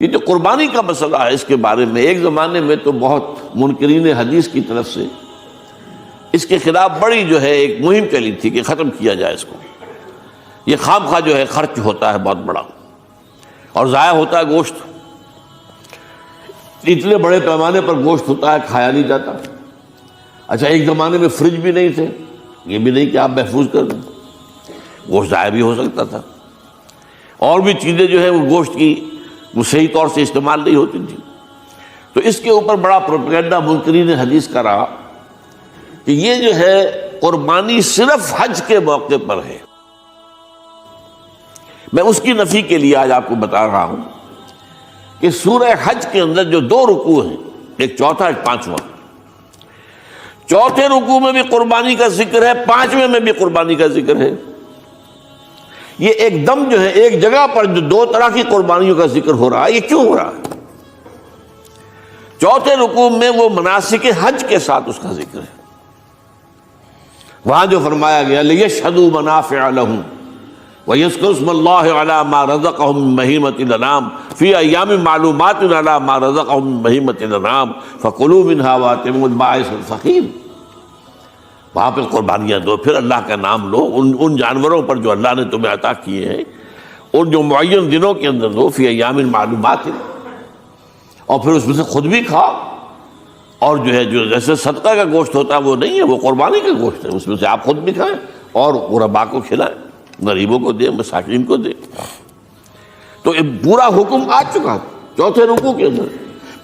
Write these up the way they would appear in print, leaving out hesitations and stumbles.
یہ جو قربانی کا مسئلہ ہے اس کے بارے میں ایک زمانے میں تو بہت منکرین حدیث کی طرف سے اس کے خلاف بڑی جو ہے ایک مہم چلی تھی کہ ختم کیا جائے اس کو، یہ خام خواہ جو ہے خرچ ہوتا ہے بہت بڑا اور ضائع ہوتا ہے گوشت، اتنے بڑے پیمانے پر گوشت ہوتا ہے کھایا نہیں جاتا۔ اچھا ایک زمانے میں فریج بھی نہیں تھے، یہ بھی نہیں کہ آپ محفوظ کر دیں، گوشت ضائع بھی ہو سکتا تھا، اور بھی چیزیں جو ہے وہ گوشت کی وہ صحیح طور سے استعمال نہیں ہوتی تھی۔ تو اس کے اوپر بڑا پروپیگنڈا منکرین حدیث کا رہا کہ یہ جو ہے قربانی صرف حج کے موقع پر ہے۔ میں اس کی نفی کے لیے آج آپ کو بتا رہا ہوں کہ سورہ حج کے اندر جو 2 رکوع ہیں، ایک چوتھا ایک پانچواں، چوتھے رکوع میں بھی قربانی کا ذکر ہے، پانچویں میں بھی قربانی کا ذکر ہے۔ یہ ایک دم جو ہے ایک جگہ پر جو 2 طرح کی قربانیوں کا ذکر ہو رہا ہے، یہ کیوں ہو رہا ہے؟ چوتھے رکوع میں وہ مناسک حج کے ساتھ اس کا ذکر ہے، وہاں جو فرمایا گیا لِيَشْهَدُوا مَنَافِعَ لَهُمْ وَيَذْكُرُوا اسْمَ اللَّهِ عَلَىٰ مَا رَزَقَهُم مِّن بَهِيمَةِ الْأَنْعَامِ فِي أَيَّامٍ مَّعْلُومَاتٍ عَلَىٰ مَا رَزَقَهُم مِّن بَهِيمَةِ الْأَنْعَامِ فَكُلُوا مِنْهَا وَأَطْعِمُوا الْبَائِسَ الْفَقِيرَ، وہاں پہ قربانیاں دو، پھر اللہ کا نام لو ان جانوروں پر جو اللہ نے تمہیں عطا کیے ہیں، اور جو معین دنوں کے اندر دو، فی ایام معلومات، اور پھر اس میں سے خود بھی کھاؤ، اور جو ہے جو جیسے صدقہ کا گوشت ہوتا ہے وہ نہیں ہے، وہ قربانی کا گوشت ہے، اس میں سے آپ خود بھی کھائیں اور غرباء کو کھلائیں، غریبوں کو دیں، مساکین کو دیں۔ تو ایک پورا حکم آ چکا چوتھے رکوع کے اندر۔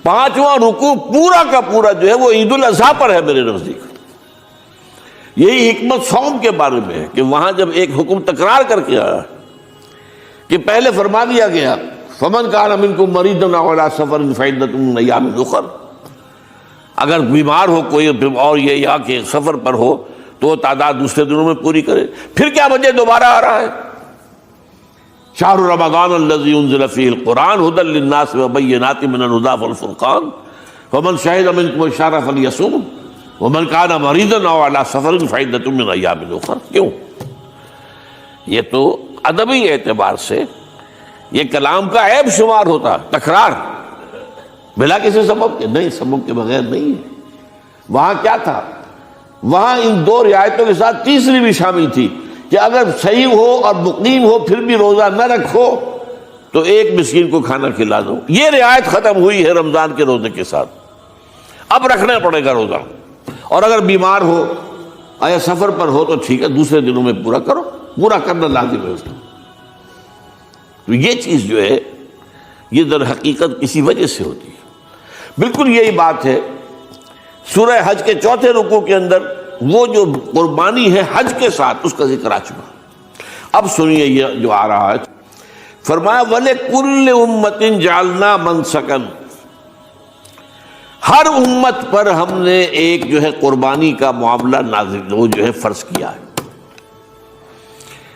پانچواں رکوع پورا کا پورا جو ہے وہ عید الاضحیٰ پر ہے میرے نزدیک۔ یہی حکمت صوم کے بارے میں ہے کہ وہاں جب ایک حکم تکرار کر کے آیا کہ پہلے فرما دیا گیا فَمَنْ كَانَ مِنْكُمْ مَرِيضًا أَوْ عَلَىٰ سَفَرٍ فَعِدَّةٌ مِّنْ أَيَّامٍ أُخَرَ، اگر بیمار ہو کوئی اور یہ یا کہ سفر پر ہو تو تعداد دوسرے دنوں میں پوری کرے۔ پھر کیا وجہ دوبارہ آ رہا ہے؟ شہر رمضان الذی انزل فیہ القرآن ھدی للناس وبینات من الھدی والفرقان فمن شہد منکم الشہر فلیصمہ ومن کان مریضا او علی سفر فعدۃ من ایام اخر۔ کیوں؟ یہ تو ادبی اعتبار سے یہ کلام کا عیب شمار ہوتا، تکرار بلا کسی سبب کے، نہیں سبب کے بغیر نہیں ہے۔ وہاں کیا تھا؟ وہاں ان 2 رعایتوں کے ساتھ تیسری بھی شامل تھی کہ اگر صحیح ہو اور مقیم ہو پھر بھی روزہ نہ رکھو تو ایک مسکین کو کھانا کھلا دو۔ یہ رعایت ختم ہوئی ہے رمضان کے روزے کے ساتھ، اب رکھنا پڑے گا روزہ، اور اگر بیمار ہو یا سفر پر ہو تو ٹھیک ہے دوسرے دنوں میں پورا کرو، پورا کرنا لازم ہے اس کو۔ تو یہ چیز جو ہے یہ در حقیقت کسی وجہ سے ہوتی ہے۔ بالکل یہی بات ہے سورہ حج کے چوتھے رکوع کے اندر، وہ جو قربانی ہے حج کے ساتھ اس کا ذکر آ چکا۔ اب سنیے یہ جو آ رہا ہے، فرمایا وَلِكُلِّ أُمَّةٍ جَعَلْنَا مَنْسَكًا، ہر امت پر ہم نے ایک جو ہے قربانی کا معاملہ نازل وہ جو ہے فرض کیا ہے۔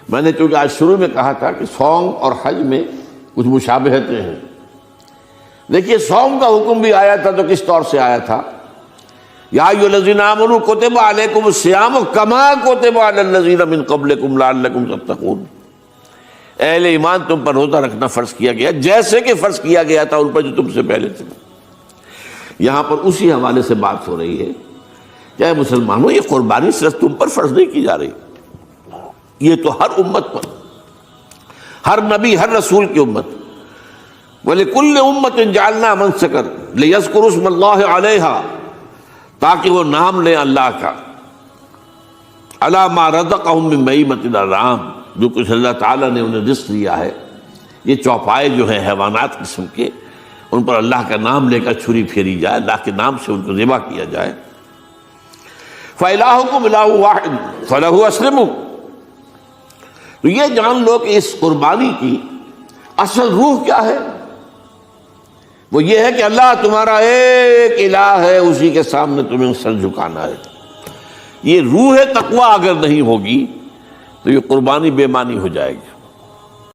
میں نے چونکہ آج شروع میں کہا تھا کہ صوم اور حج میں کچھ مشابہتیں ہیں۔ دیکھیے صوم کا حکم بھی آیا تھا تو کس طور سے آیا تھا؟ یا ایھا الذین آمنوا کتب علیکم الصیام کما کتب علی الذین من قبلکم لعلکم تتقون، اہل ایمان تم پر روزہ رکھنا فرض کیا گیا جیسے کہ فرض کیا گیا تھا ان پر جو تم سے پہلے تھے۔ یہاں پر اسی حوالے سے بات ہو رہی ہے کہ اے مسلمانوں یہ قربانی صرف تم پر فرض نہیں کی جا رہی، یہ تو ہر امت پر، ہر نبی ہر رسول کی امت۔ وَلِكُلِّ أُمَّةٍ جَعَلْنَا مَنْسَكًا لِيَذْكُرُوا اسْمَ اللَّهِ عَلَيْهَا، تاکہ وہ نام لیں اللہ کا، عَلَىٰ مَا رَزَقَهُم مِّن بَهِیمَةِ الْأَنْعَامِ، جو کچھ اللہ تعالیٰ نے انہیں رزق دیا ہے۔ یہ چوپائے جو ہیں حیوانات قسم کے، ان پر اللہ کا نام لے کر چھری پھیری جائے، اللہ کے نام سے ان کو ذبح کیا جائے۔ فَإِلَٰهُكُمْ إِلَٰهٌ وَاحِدٌ فَلَهُ أَسْلِمُوا، تو یہ جان لو کہ اس قربانی کی اصل روح کیا ہے؟ وہ یہ ہے کہ اللہ تمہارا ایک الہ ہے، اسی کے سامنے تمہیں سر جھکانا ہے۔ یہ روح تقویٰ اگر نہیں ہوگی تو یہ قربانی بے معنی ہو جائے گی۔